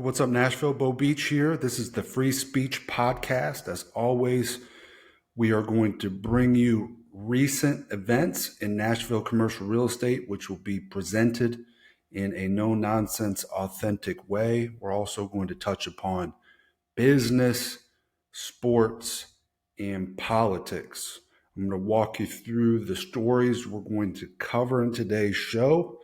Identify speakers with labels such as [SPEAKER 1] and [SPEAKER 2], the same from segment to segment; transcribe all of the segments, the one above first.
[SPEAKER 1] What's up, Nashville? Bo Beach here. This is the Free Speech Podcast. As always, we are going to bring you recent events in Nashville commercial real estate, which will be presented in a no-nonsense, authentic way. We're also going to touch upon business, sports, and politics. I'm going to walk you through the stories we're going to cover in today's show,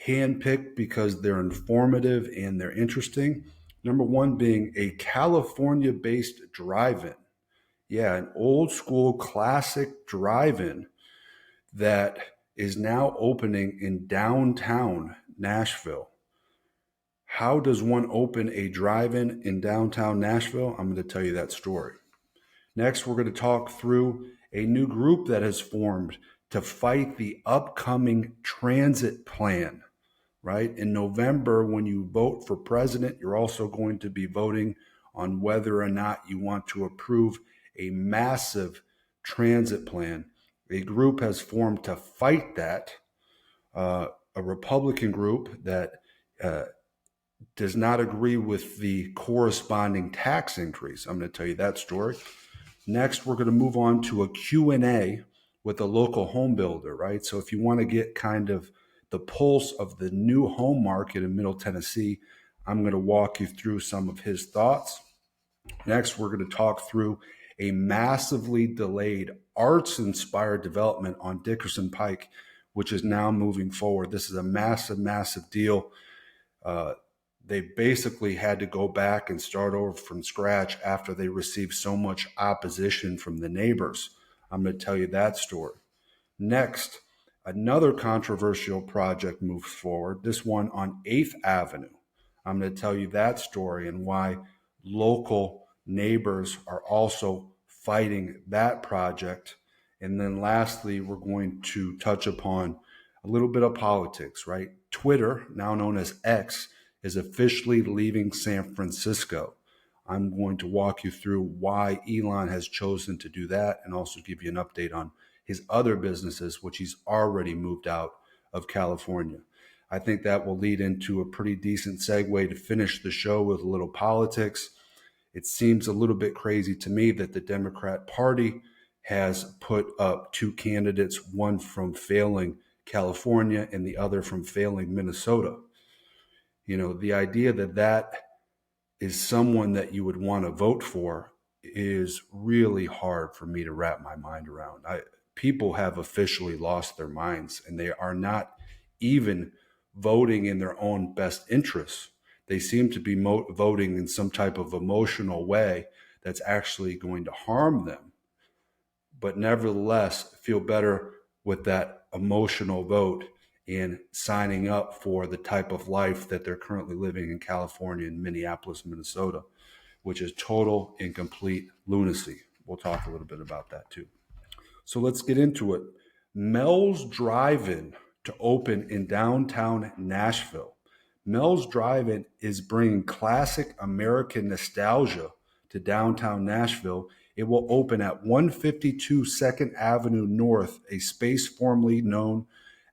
[SPEAKER 1] handpicked because they're informative and they're interesting. Number one being a California-based drive-in. Yeah, an old school classic drive-in that is now opening in downtown Nashville. How does one open a drive-in in downtown Nashville? I'm going to tell you that story. Next, we're going to talk through a new group that has formed to fight the upcoming transit plan, right? In November, when you vote for president, you're also going to be voting on whether or not you want to approve a massive transit plan. A group has formed to fight that, a Republican group that does not agree with the corresponding tax increase. I'm going to tell you that story. Next, we're going to move on to a Q&A with a local home builder, right? So if you want to get kind of the pulse of the new home market in Middle Tennessee, I'm going to walk you through some of his thoughts. Next, we're going to talk through a massively delayed arts-inspired development on Dickerson Pike, which is now moving forward. This is a massive, massive deal. They basically had to go back and start over from scratch after they received so much opposition from the neighbors. I'm going to tell you that story. Next, another controversial project moves forward, this one on 8th Avenue. I'm going to tell you that story and why local neighbors are also fighting that project. And then lastly, we're going to touch upon a little bit of politics, right? Twitter, now known as X, is officially leaving San Francisco. I'm going to walk you through why Elon has chosen to do that and also give you an update on his other businesses, which he's already moved out of California. I think that will lead into a pretty decent segue to finish the show with a little politics. It seems a little bit crazy to me that the Democrat Party has put up two candidates, one from failing California and the other from failing Minnesota. You know, the idea that that is someone that you would want to vote for is really hard for me to wrap my mind around. People have officially lost their minds and they are not even voting in their own best interests. They seem to be voting in some type of emotional way that's actually going to harm them, but nevertheless feel better with that emotional vote and signing up for the type of life that they're currently living in California and Minneapolis, Minnesota, which is total and complete lunacy. We'll talk a little bit about that too. So let's get into it. Mel's Drive-In to open in downtown Nashville. Mel's Drive-In is bringing classic American nostalgia to downtown Nashville. It will open at 152 2nd Avenue North, a space formerly known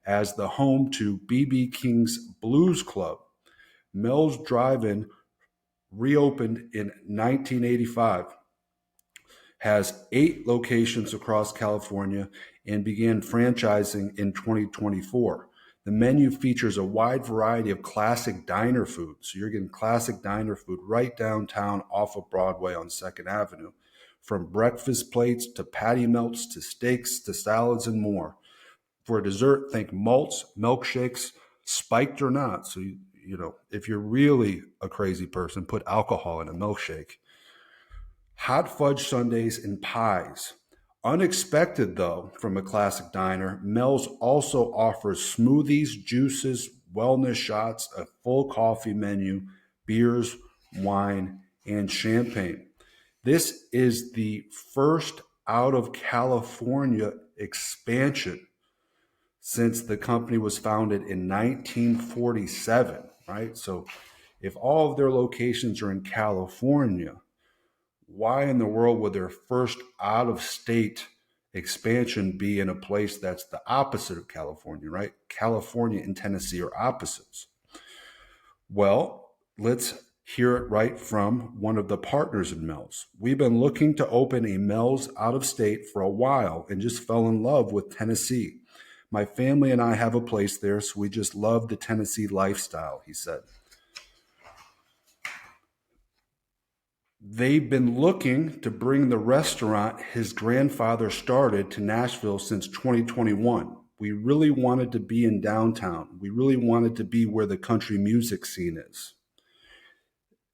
[SPEAKER 1] as the home to B.B. King's Blues Club. Mel's Drive-In reopened in 1985, has 8 locations across California, and began franchising in 2024. The menu features a wide variety of classic diner food. So you're getting classic diner food right downtown off of Broadway on 2nd Avenue, from breakfast plates to patty melts to steaks to salads and more. For dessert, think malts, milkshakes, spiked or not. So, you know, if you're really a crazy person, put alcohol in a milkshake. Hot fudge sundaes and pies. Unexpected, though, from a classic diner, Mel's also offers smoothies, juices, wellness shots, a full coffee menu, beers, wine, and champagne. This is the first out of California expansion since the company was founded in 1947, right? So if all of their locations are in California, why in the world would their first out-of-state expansion be in a place that's the opposite of California, right? California and Tennessee are opposites. Well, let's Hear it right from one of the partners in Mel's. We've been looking to open a Mel's out of state for a while and just fell in love with Tennessee. My family and I have a place there, so we just love the Tennessee lifestyle, he said. They've been looking to bring the restaurant his grandfather started to Nashville since 2021. We really wanted to be in downtown. We really wanted to be where the country music scene is.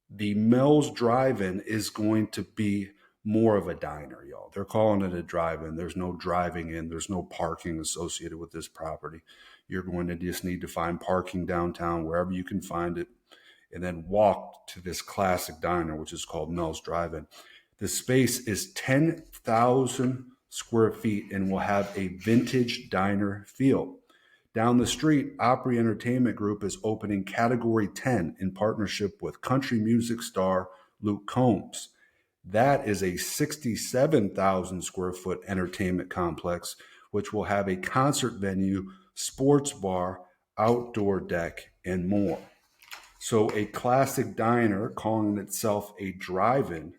[SPEAKER 1] The Mel's Drive-In is going to be more of a diner, y'all. They're calling it a drive-in. There's no driving in. There's no parking associated with this property. You're going to just need to find parking downtown, wherever you can find it, and then walk to this classic diner, which is called Mel's Drive-In. The space is 10,000 square feet and will have a vintage diner feel. Down the street, Opry Entertainment Group is opening Category 10 in partnership with country music star Luke Combs. That is a 67,000 square foot entertainment complex, which will have a concert venue, sports bar, outdoor deck, and more. So a classic diner calling itself a drive-in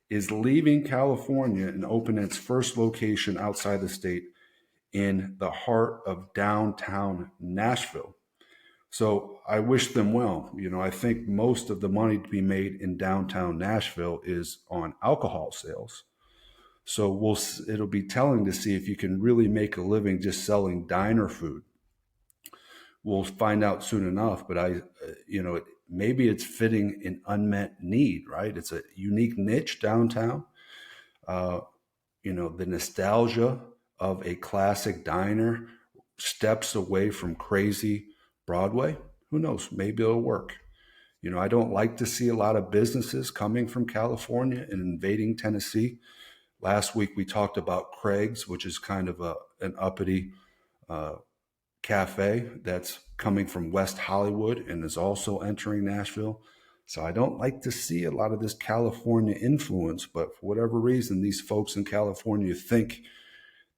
[SPEAKER 1] is leaving California and opening its first location outside the state in the heart of downtown Nashville. So I wish them well. I think most of the money to be made in downtown Nashville is on alcohol sales. So it'll be telling to see if you can really make a living just selling diner food. We'll find out soon enough, but maybe it's fitting an unmet need, right? It's a unique niche downtown. The nostalgia of a classic diner steps away from crazy Broadway. Who knows? Maybe it'll work. I don't like to see a lot of businesses coming from California and invading Tennessee. Last week we talked about Craig's, which is kind of an uppity cafe that's coming from West Hollywood and is also entering Nashville. So I don't like to see a lot of this California influence, but for whatever reason, these folks in California think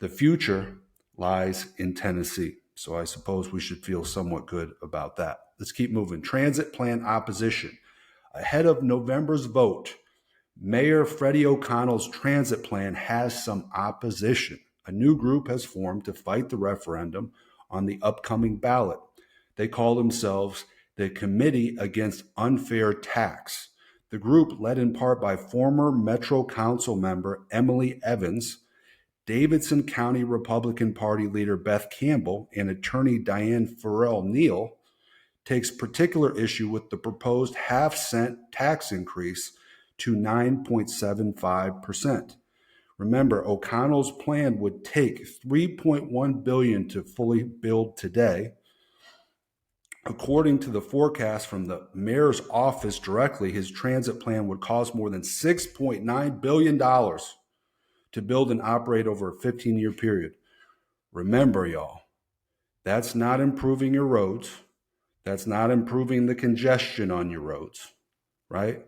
[SPEAKER 1] the future lies in Tennessee. So I suppose we should feel somewhat good about that. Let's keep moving. Transit plan opposition. Ahead of November's vote, Mayor Freddie O'Connell's transit plan has some opposition. A new group has formed to fight the referendum on the upcoming ballot. They call themselves the Committee Against Unfair Tax. The group, led in part by former Metro Council member Emily Evans, Davidson County Republican Party leader Beth Campbell, and attorney Diane Farrell Neal, takes particular issue with the proposed half-cent tax increase to 9.75%. Remember, O'Connell's plan would take $3.1 billion to fully build today. According to the forecast from the mayor's office directly, his transit plan would cost more than $6.9 billion to build and operate over a 15-year period. Remember, y'all, that's not improving your roads. That's not improving the congestion on your roads, right?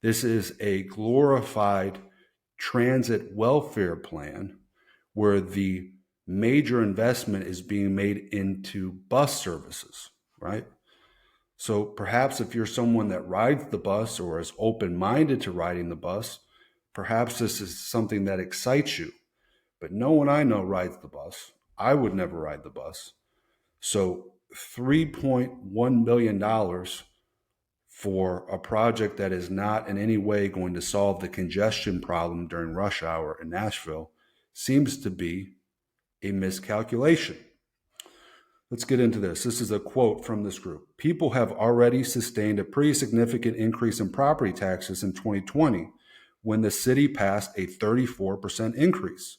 [SPEAKER 1] This is a glorified transit welfare plan where the major investment is being made into bus services, right? So perhaps if you're someone that rides the bus or is open-minded to riding the bus, perhaps this is something that excites you. But no one I know rides the bus. I would never ride the bus. So $3.1 billion for a project that is not in any way going to solve the congestion problem during rush hour in Nashville seems to be a miscalculation. Let's get into this. This is a quote from this group. People have already sustained a pretty significant increase in property taxes in 2020 when the city passed a 34% increase.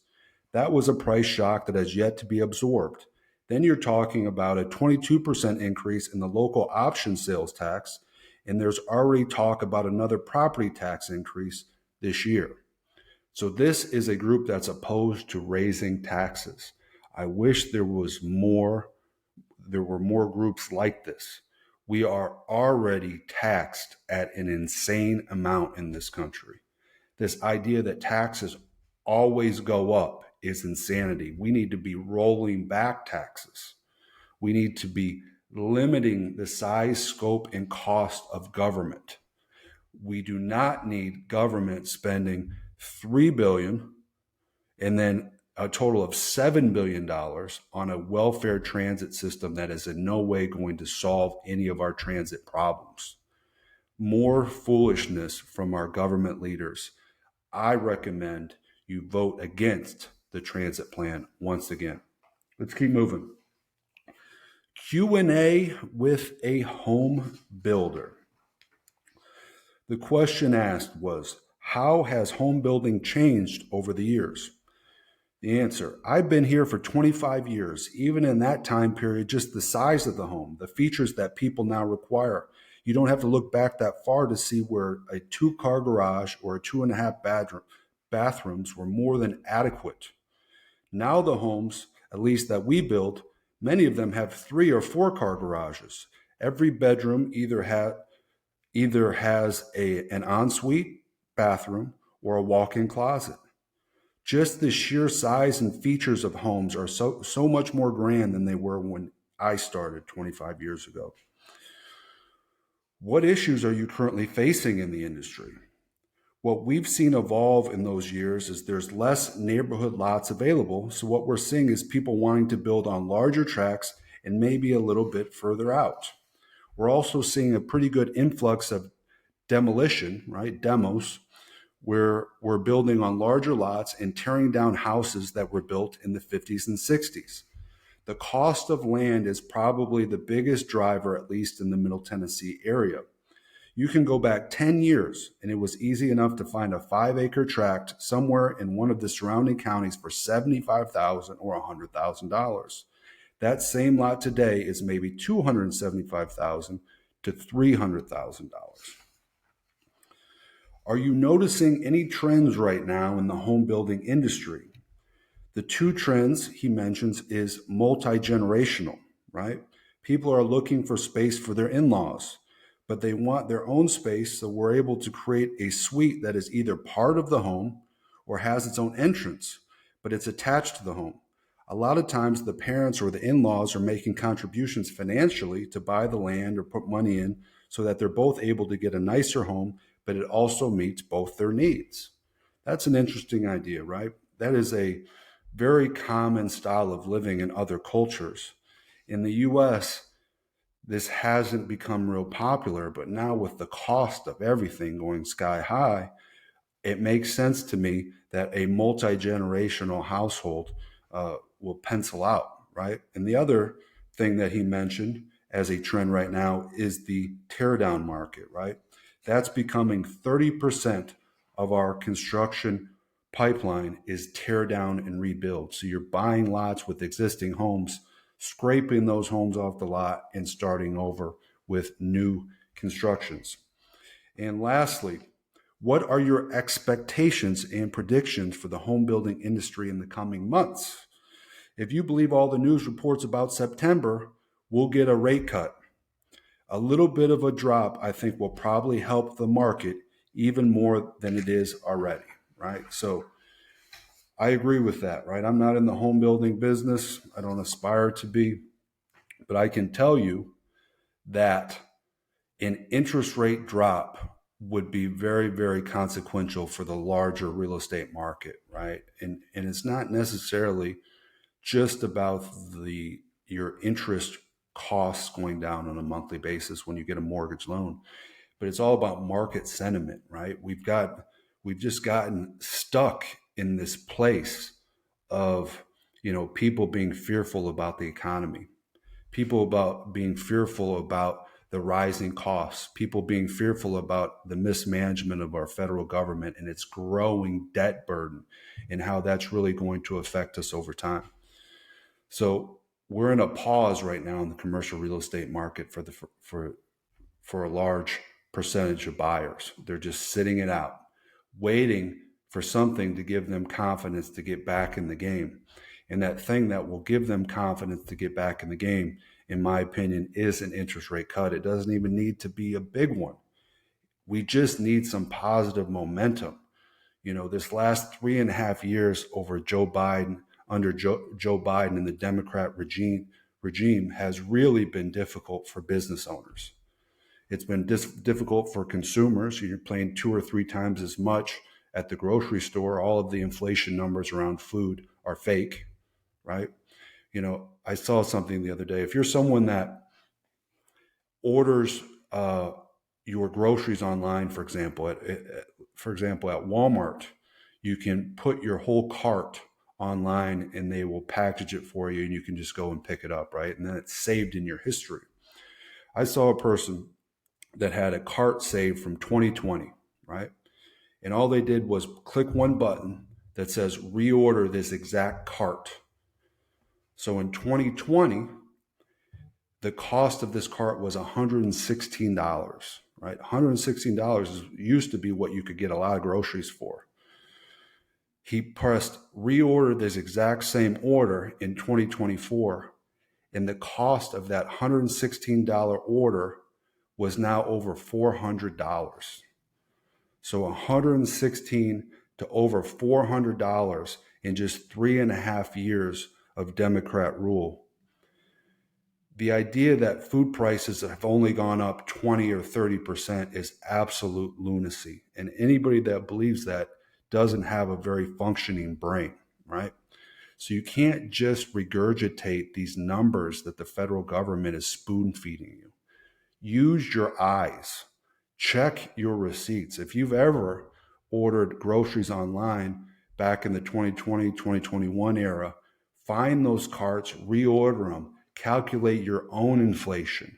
[SPEAKER 1] That was a price shock that has yet to be absorbed. Then you're talking about a 22% increase in the local option sales tax, and there's already talk about another property tax increase this year. So this is a group that's opposed to raising taxes. I wish there were more groups like this. We are already taxed at an insane amount in this country. This idea that taxes always go up is insanity. We need to be rolling back taxes. We need to be limiting the size, scope, and cost of government. We do not need government spending $3 billion and then a total of $7 billion on a welfare transit system that is in no way going to solve any of our transit problems. More foolishness from our government leaders. I recommend you vote against the transit plan once again. Let's keep moving. Q&A with a home builder. The question asked was, how has home building changed over the years? The answer, I've been here for 25 years. Even in that time period, just the size of the home, the features that people now require. You don't have to look back that far to see where a 2-car garage or a 2.5 bathrooms were more than adequate. Now the homes, at least that we build, many of them have 3 or 4-car garages. Every bedroom either has an ensuite bathroom or a walk-in closet. Just the sheer size and features of homes are so much more grand than they were when I started 25 years ago. What issues are you currently facing in the industry? What we've seen evolve in those years is there's less neighborhood lots available. So what we're seeing is people wanting to build on larger tracts and maybe a little bit further out. We're also seeing a pretty good influx of demolition, right? Demos, where we're building on larger lots and tearing down houses that were built in the 50s and 60s. The cost of land is probably the biggest driver, at least in the Middle Tennessee area. You can go back 10 years and it was easy enough to find a 5-acre tract somewhere in one of the surrounding counties for $75,000 or $100,000. That same lot today is maybe $275,000 to $300,000. Are you noticing any trends right now in the home building industry? The 2 trends he mentions is multi-generational, right? People are looking for space for their in-laws, but they want their own space, so we're able to create a suite that is either part of the home or has its own entrance, but it's attached to the home. A lot of times the parents or the in-laws are making contributions financially to buy the land or put money in so that they're both able to get a nicer home, but it also meets both their needs. That's an interesting idea, right? That is a very common style of living in other cultures. In the US, this hasn't become real popular, but now with the cost of everything going sky high, it makes sense to me that a multi-generational household will pencil out, right? And the other thing that he mentioned as a trend right now is the teardown market, right? That's becoming 30% of our construction pipeline is tear down and rebuild. So you're buying lots with existing homes, scraping those homes off the lot and starting over with new constructions. And lastly, what are your expectations and predictions for the home building industry in the coming months? If you believe all the news reports about September, we'll get a rate cut. A little bit of a drop, I think, will probably help the market even more than it is already, right? So I agree with that, right? I'm not in the home building business. I don't aspire to be, but I can tell you that an interest rate drop would be very, very consequential for the larger real estate market, right? And it's not necessarily just about your interest costs going down on a monthly basis when you get a mortgage loan, but it's all about market sentiment, right? We've just gotten stuck in this place of, people being fearful about the economy, people about being fearful about the rising costs, people being fearful about the mismanagement of our federal government and its growing debt burden and how that's really going to affect us over time. So we're in a pause right now in the commercial real estate market for a large percentage of buyers. They're just sitting it out, waiting for something to give them confidence to get back in the game. And that thing that will give them confidence to get back in the game, in my opinion, is an interest rate cut. It doesn't even need to be a big one. We just need some positive momentum. This last 3.5 years over under Joe Biden and the Democrat regime has really been difficult for business owners. It's been difficult for consumers. You're paying 2 or 3 times as much at the grocery store. All of the inflation numbers around food are fake, right? I saw something the other day. If you're someone that orders your groceries online, for example, at Walmart, you can put your whole cart online and they will package it for you and you can just go and pick it up, right? And then it's saved in your history. I saw a person that had a cart saved from 2020, right? And all they did was click one button that says reorder this exact cart. So in 2020, the cost of this cart was $116, right? $116 used to be what you could get a lot of groceries for. He pressed reorder this exact same order in 2024, and the cost of that $116 order was now over $400. So $116 to over $400 in just 3.5 years of Democrat rule. The idea that food prices have only gone up 20 or 30% is absolute lunacy. And anybody that believes that doesn't have a very functioning brain, right? So you can't just regurgitate these numbers that the federal government is spoon feeding you. Use your eyes. Check your receipts. If you've ever ordered groceries online back in the 2020, 2021 era, find those carts, reorder them, calculate your own inflation.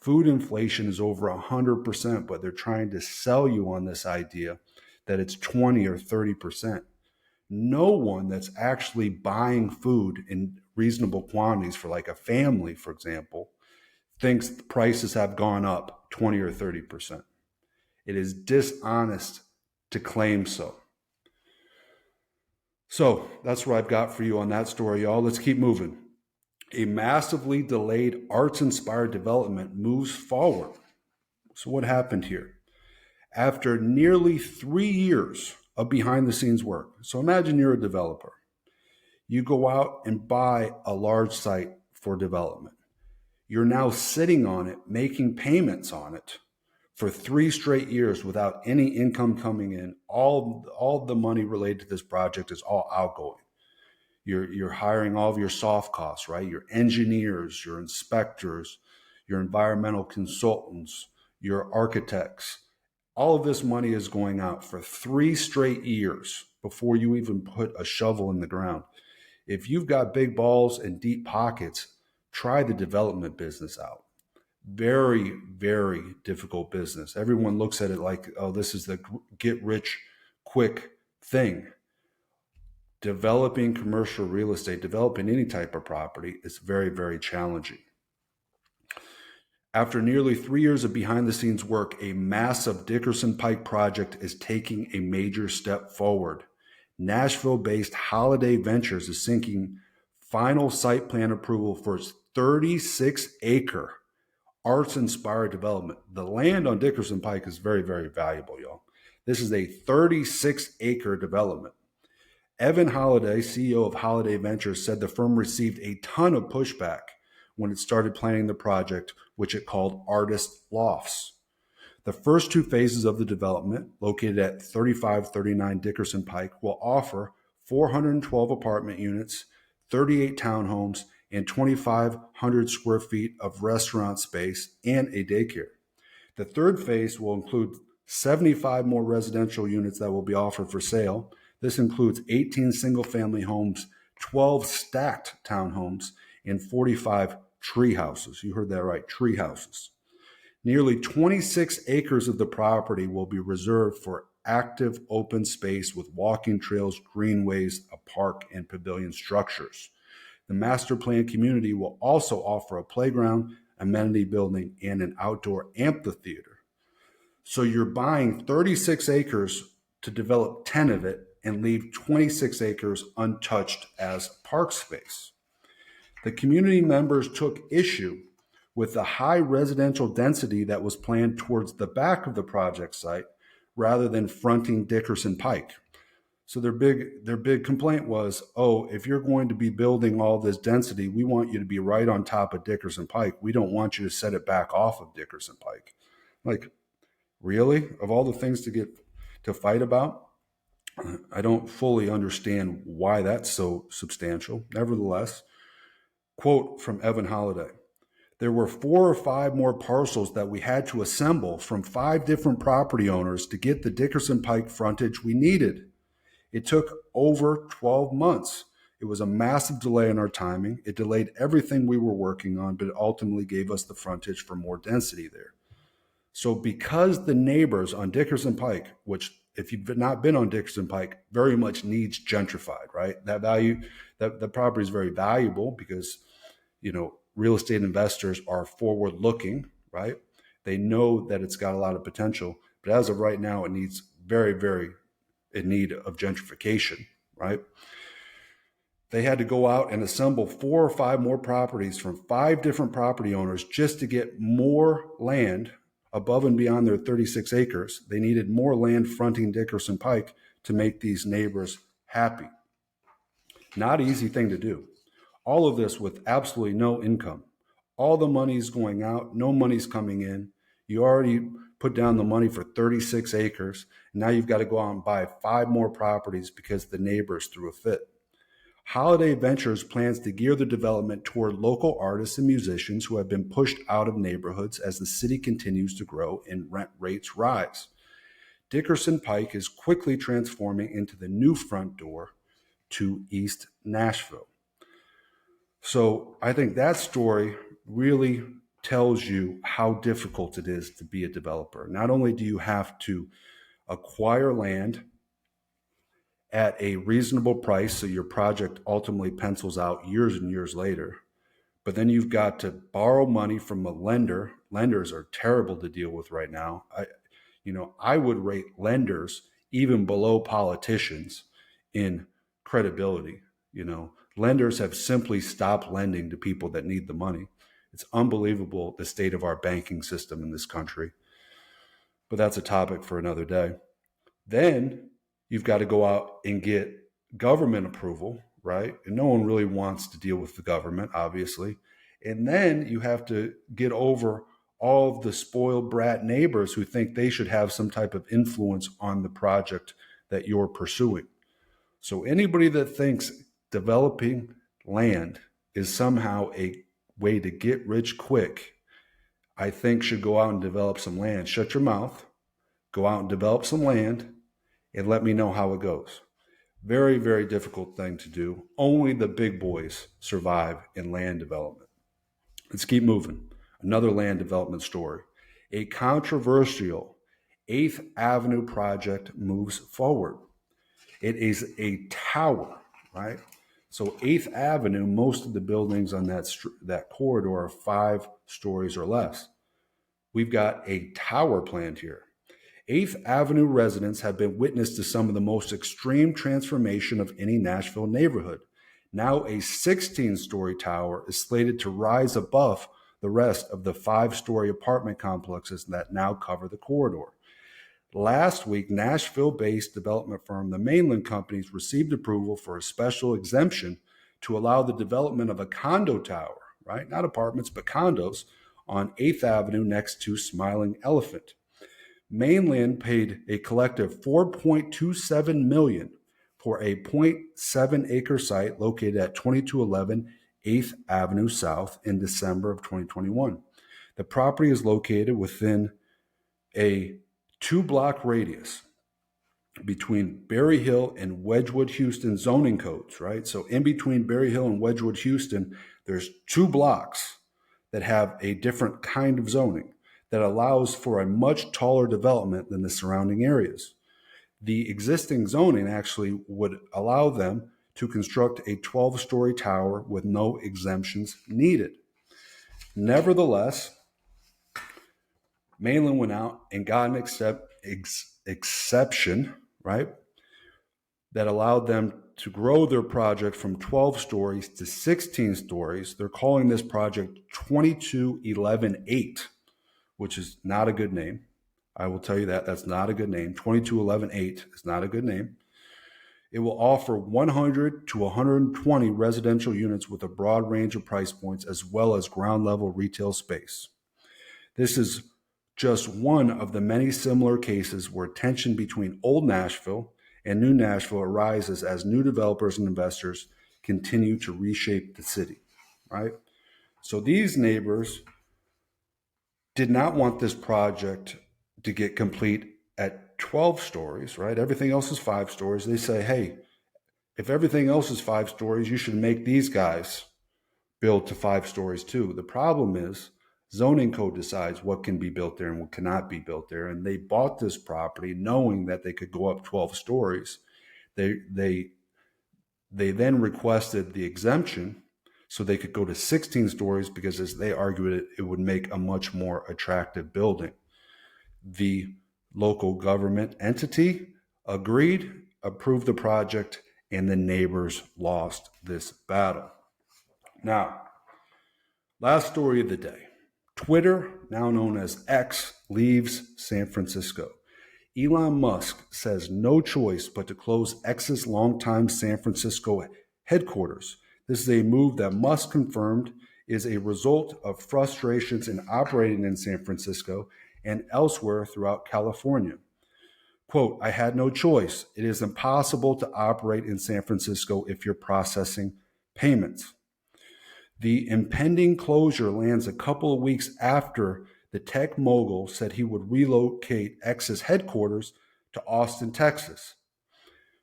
[SPEAKER 1] Food inflation is over 100%, but they're trying to sell you on this idea that it's 20 or 30%. No one that's actually buying food in reasonable quantities for like a family, for example, thinks the prices have gone up 20 or 30%. It is dishonest to claim so. So that's what I've got for you on that story, y'all. Let's keep moving. A massively delayed arts-inspired development moves forward. So what happened here? After nearly 3 years of behind-the-scenes work, so imagine you're a developer. You go out and buy a large site for development. You're now sitting on it, making payments on it for 3 straight years without any income coming in. All the money related to this project is all outgoing. You're hiring all of your soft costs, right? Your engineers, your inspectors, your environmental consultants, your architects. All of this money is going out for 3 straight years before you even put a shovel in the ground. If you've got big balls and deep pockets, try the development business out. Very, very difficult business. Everyone looks at it like, oh, this is the get rich quick thing. Developing commercial real estate, developing any type of property is very, very challenging. After nearly 3 years of behind-the-scenes work, a massive Dickerson Pike project is taking a major step forward. Nashville-based Holiday Ventures is seeking final site plan approval for its 36-acre arts-inspired development. The land on Dickerson Pike is very, very valuable, y'all. This is a 36-acre development. Evan Holiday, CEO of Holiday Ventures, said the firm received a ton of pushback when it started planning the project, which it called Artist Lofts. The first 2 phases of the development, located at 3539 Dickerson Pike, will offer 412 apartment units, 38 townhomes, and 2,500 square feet of restaurant space and a daycare. The third phase will include 75 more residential units that will be offered for sale. This includes 18 single-family homes, 12 stacked townhomes, and 45 tree houses. You heard that right, tree houses. Nearly 26 acres of the property will be reserved for active open space with walking trails, greenways, a park, and pavilion structures. The master plan community will also offer a playground, amenity building, and an outdoor amphitheater. So you're buying 36 acres to develop 10 of it and leave 26 acres untouched as park space. The community members took issue with the high residential density that was planned towards the back of the project site rather than fronting Dickerson Pike. So their big complaint was, oh, if you're going to be building all this density, we want you to be right on top of Dickerson Pike. We don't want you to set it back off of Dickerson Pike. Like, really? Of all the things to fight about, I don't fully understand why that's so substantial. Nevertheless, quote from Evan Holiday: there were 4 or 5 more parcels that we had to assemble from 5 different property owners to get the Dickerson Pike frontage we needed. It took over 12 months. It was a massive delay in our timing. It delayed everything we were working on, but it ultimately gave us the frontage for more density there. So because the neighbors on Dickerson Pike, which if you've not been on Dickerson Pike, very much needs gentrified, right? That the property is very valuable because, real estate investors are forward looking, right? They know that it's got a lot of potential, but as of right now, it needs very, very in need of gentrification, right? They had to go out and assemble 4 or 5 more properties from 5 different property owners just to get more land above and beyond their 36 acres. They needed more land fronting Dickerson Pike to make these neighbors happy. Not an easy thing to do. All of this with absolutely no income. All the money's going out, no money's coming in. You already put down the money for 36 acres. And now you've got to go out and buy 5 more properties because the neighbors threw a fit. Holiday Ventures plans to gear the development toward local artists and musicians who have been pushed out of neighborhoods as the city continues to grow and rent rates rise. Dickerson Pike is quickly transforming into the new front door to East Nashville. So I think that story really tells you how difficult it is to be a developer. Not only do you have to acquire land at a reasonable price so your project ultimately pencils out years and years later, but then you've got to borrow money from a lender. Lenders are terrible to deal with right now. I would rate lenders even below politicians in credibility. Lenders have simply stopped lending to people that need the money. It's unbelievable the state of our banking system in this country. But that's a topic for another day. Then you've got to go out and get government approval, right? And no one really wants to deal with the government, obviously. And then you have to get over all of the spoiled brat neighbors who think they should have some type of influence on the project that you're pursuing. So anybody that thinks developing land is somehow a way to get rich quick, I think should go out and develop some land. Shut your mouth, go out and develop some land, and let me know how it goes. Very, very difficult thing to do. Only the big boys survive in land development. Let's keep moving. Another land development story. A controversial 8th Avenue project moves forward. It is a tower, right? So 8th Avenue, most of the buildings on that corridor are 5 stories or less. We've got a tower planned here. 8th Avenue residents have been witness to some of the most extreme transformation of any Nashville neighborhood. Now a 16-story tower is slated to rise above the rest of the 5-story apartment complexes that now cover the corridor. Last week, Nashville-based development firm The Mainland Companies received approval for a special exemption to allow the development of a condo tower, right? Not apartments, but condos on 8th Avenue next to Smiling Elephant. Mainland paid a collective $4.27 million for a 0.7 acre site located at 2211 8th Avenue South in December of 2021. The property is located within a 2-block radius between Berry Hill and Wedgwood Houston zoning codes, right? So in between Berry Hill and Wedgwood Houston, there's 2 blocks that have a different kind of zoning that allows for a much taller development than the surrounding areas. The existing zoning actually would allow them to construct a 12-story tower with no exemptions needed. Nevertheless, Mainland went out and got an exception, right, that allowed them to grow their project from 12 stories to 16 stories. They're calling this project 22118, which is not a good name. I will tell you that. That's not a good name. 22118 is not a good name. It will offer 100 to 120 residential units with a broad range of price points as well as ground level retail space. This is just one of the many similar cases where tension between old Nashville and new Nashville arises as new developers and investors continue to reshape the city, right? So these neighbors did not want this project to get complete at 12 stories, right? Everything else is 5 stories. They say, hey, if everything else is 5 stories, you should make these guys build to 5 stories too. The problem is zoning code decides what can be built there and what cannot be built there. And they bought this property knowing that they could go up 12 stories. They then requested the exemption so they could go to 16 stories because, as they argued, it would make a much more attractive building. The local government entity agreed, approved the project, and the neighbors lost this battle. Now, last story of the day. Twitter, now known as X, leaves San Francisco. Elon Musk says no choice but to close X's longtime San Francisco headquarters. This is a move that Musk confirmed is a result of frustrations in operating in San Francisco and elsewhere throughout California. Quote, I had no choice. It is impossible to operate in San Francisco if you're processing payments. The impending closure lands a couple of weeks after the tech mogul said he would relocate X's headquarters to Austin, Texas.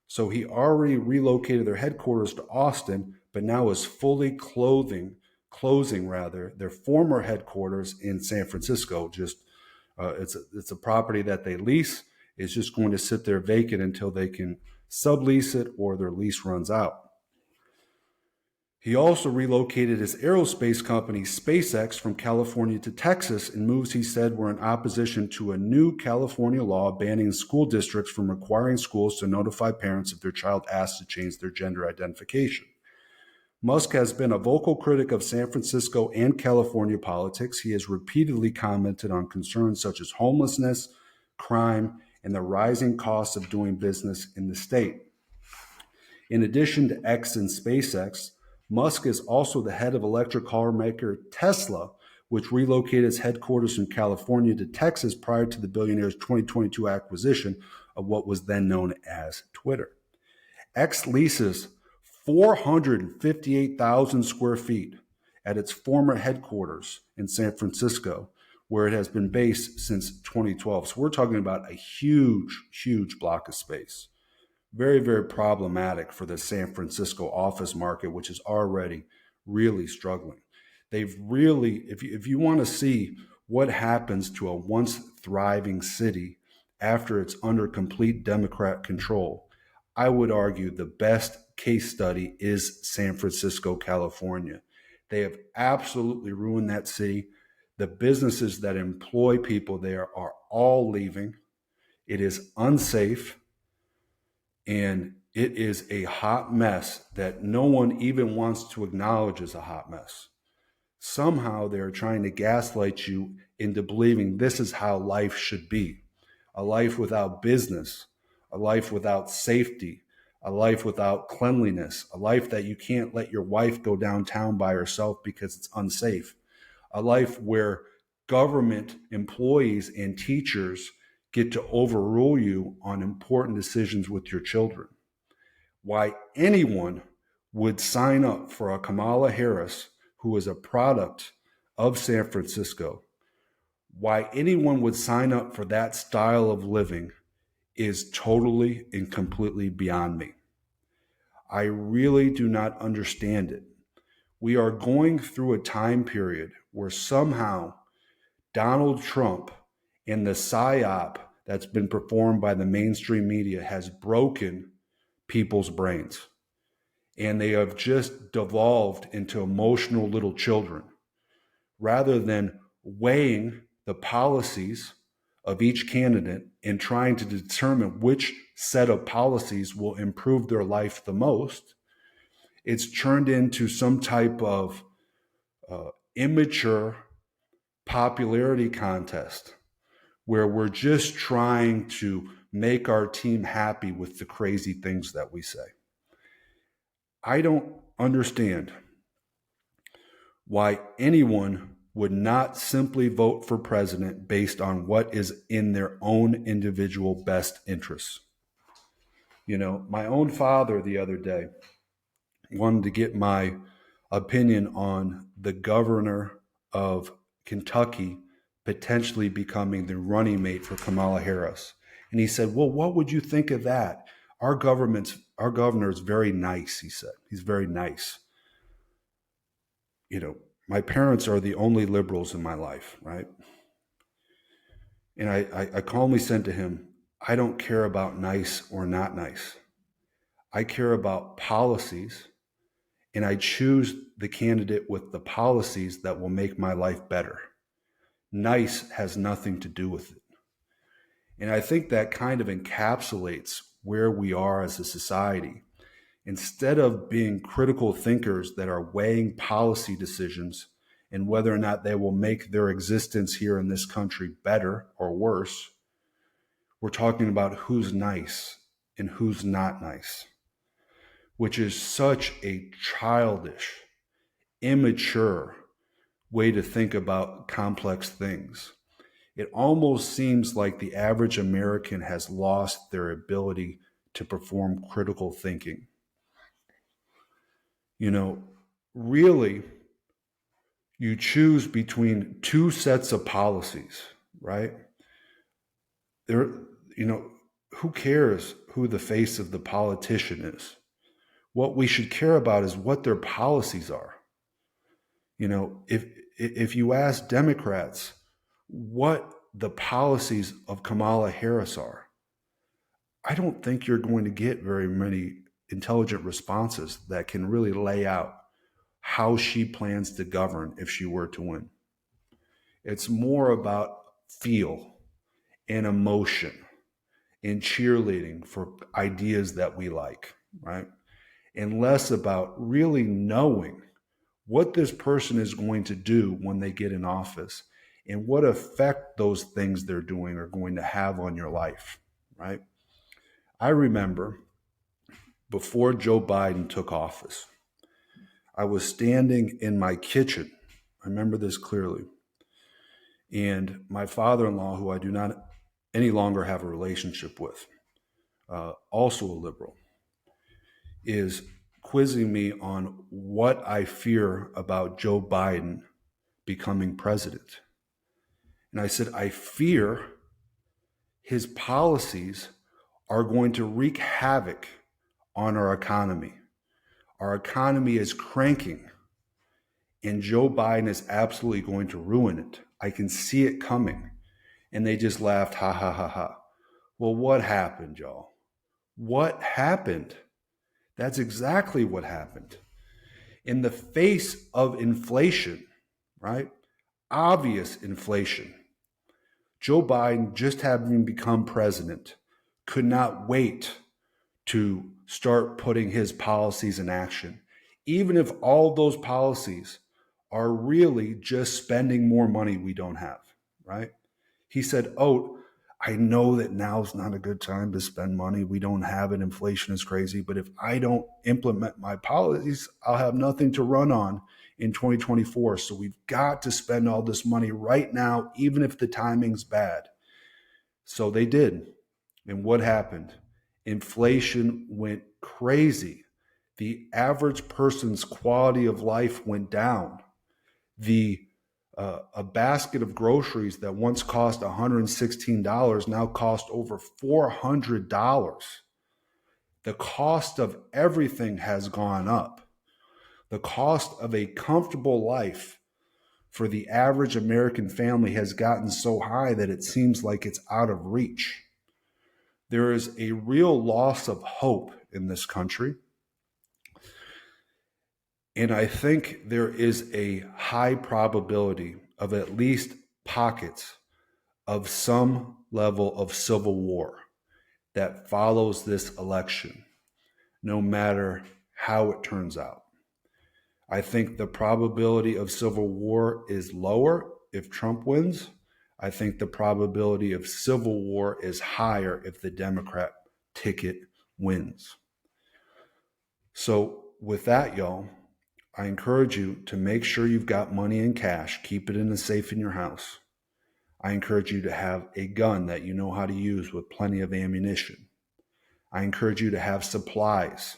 [SPEAKER 1] So he already relocated their headquarters to Austin, but now is fully closing their former headquarters in San Francisco. It's a property that they lease. It's just going to sit there vacant until they can sublease it or their lease runs out. He also relocated his aerospace company, SpaceX, from California to Texas in moves he said were in opposition to a new California law banning school districts from requiring schools to notify parents if their child asks to change their gender identification. Musk has been a vocal critic of San Francisco and California politics. He has repeatedly commented on concerns such as homelessness, crime, and the rising costs of doing business in the state. In addition to X and SpaceX, Musk is also the head of electric car maker Tesla, which relocated its headquarters from California to Texas prior to the billionaire's 2022 acquisition of what was then known as Twitter. X leases 458,000 square feet at its former headquarters in San Francisco, where it has been based since 2012. So we're talking about a huge, huge block of space. Very, very problematic for the San Francisco office market, which is already really struggling. They've really, if you want to see what happens to a once thriving city after it's under complete Democrat control, I would argue the best case study is San Francisco, California. They have absolutely ruined that city. The businesses that employ people there are all leaving. It is unsafe. And it is a hot mess that no one even wants to acknowledge as a hot mess. Somehow they're trying to gaslight you into believing this is how life should be. A life without business, a life without safety, a life without cleanliness, a life that you can't let your wife go downtown by herself because it's unsafe, a life where government employees and teachers get to overrule you on important decisions with your children. Why anyone would sign up for a Kamala Harris, who is a product of San Francisco, why anyone would sign up for that style of living is totally and completely beyond me. I really do not understand it. We are going through a time period where somehow Donald Trump and the psyop that's been performed by the mainstream media has broken people's brains. And they have just devolved into emotional little children rather than weighing the policies of each candidate and trying to determine which set of policies will improve their life the most. It's turned into some type of immature popularity contest where we're just trying to make our team happy with the crazy things that we say. I don't understand why anyone would not simply vote for president based on what is in their own individual best interests. You know, my own father the other day wanted to get my opinion on the governor of Kentucky potentially becoming the running mate for Kamala Harris. And he said, well, what would you think of that? Our governor is very nice, he said. He's very nice. You know, my parents are the only liberals in my life, right? And I calmly said to him, I don't care about nice or not nice. I care about policies, and I choose the candidate with the policies that will make my life better. Nice has nothing to do with it. And I think that kind of encapsulates where we are as a society. Instead of being critical thinkers that are weighing policy decisions and whether or not they will make their existence here in this country better or worse, we're talking about who's nice and who's not nice, which is such a childish, immature way to think about complex things. It almost seems like the average American has lost their ability to perform critical thinking. You know, really, you choose between two sets of policies, right? There, you know, who cares who the face of the politician is? What we should care about is what their policies are. You know, if you ask Democrats what the policies of Kamala Harris are, I don't think you're going to get very many intelligent responses that can really lay out how she plans to govern if she were to win. It's more about feel and emotion and cheerleading for ideas that we like, right? And less about really knowing what this person is going to do when they get in office and what effect those things they're doing are going to have on your life, right? I remember before Joe Biden took office, I was standing in my kitchen. I remember this clearly. And my father-in-law, who I do not any longer have a relationship with, also a liberal, is quizzing me on what I fear about Joe Biden becoming president. And I said, I fear his policies are going to wreak havoc on our economy. Our economy is cranking, and Joe Biden is absolutely going to ruin it. I can see it coming. And they just laughed, ha, ha, ha, ha. Well, what happened, y'all? What happened? That's exactly what happened. In the face of inflation, right? Obvious inflation. Joe Biden, just having become president, could not wait to start putting his policies in action, even if all those policies are really just spending more money we don't have, right? He said, oh, I know that now's not a good time to spend money. We don't have it. Inflation is crazy. But if I don't implement my policies, I'll have nothing to run on in 2024. So we've got to spend all this money right now, even if the timing's bad. So they did. And what happened? Inflation went crazy. The average person's quality of life went down. A basket of groceries that once cost $116 now cost over $400. The cost of everything has gone up. The cost of a comfortable life for the average American family has gotten so high that it seems like it's out of reach. There is a real loss of hope in this country. And I think there is a high probability of at least pockets of some level of civil war that follows this election, no matter how it turns out. I think the probability of civil war is lower if Trump wins. I think the probability of civil war is higher if the Democrat ticket wins. So with that, y'all, I encourage you to make sure you've got money in cash. Keep it in a safe in your house. I encourage you to have a gun that you know how to use with plenty of ammunition. I encourage you to have supplies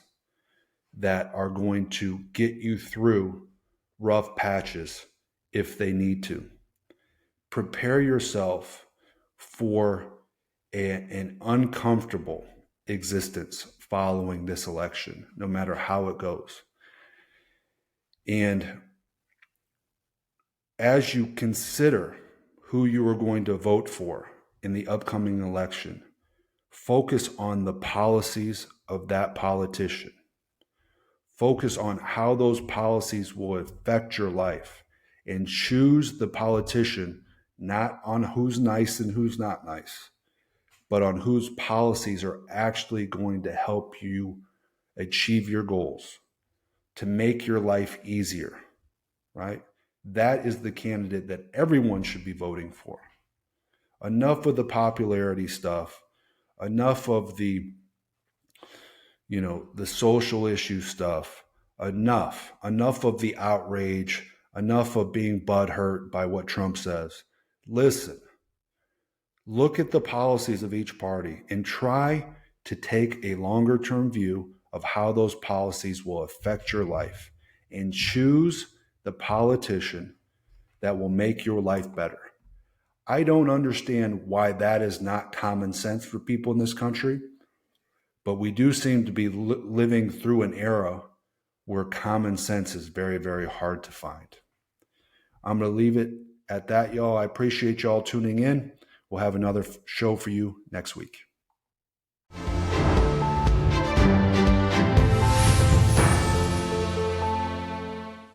[SPEAKER 1] that are going to get you through rough patches if they need to. Prepare yourself for an uncomfortable existence following this election, no matter how it goes. And as you consider who you are going to vote for in the upcoming election, focus on the policies of that politician. Focus on how those policies will affect your life, and choose the politician not on who's nice and who's not nice, but on whose policies are actually going to help you achieve your goals, to make your life easier, right? That is the candidate that everyone should be voting for. Enough of the popularity stuff, enough of the social issue stuff, enough of the outrage, enough of being butthurt by what Trump says. Listen, look at the policies of each party and try to take a longer term view of how those policies will affect your life, and choose the politician that will make your life better. I don't understand why that is not common sense for people in this country, but we do seem to be living through an era where common sense is very, very hard to find. I'm going to leave it at that, y'all. I appreciate y'all tuning in. We'll have another show for you next week.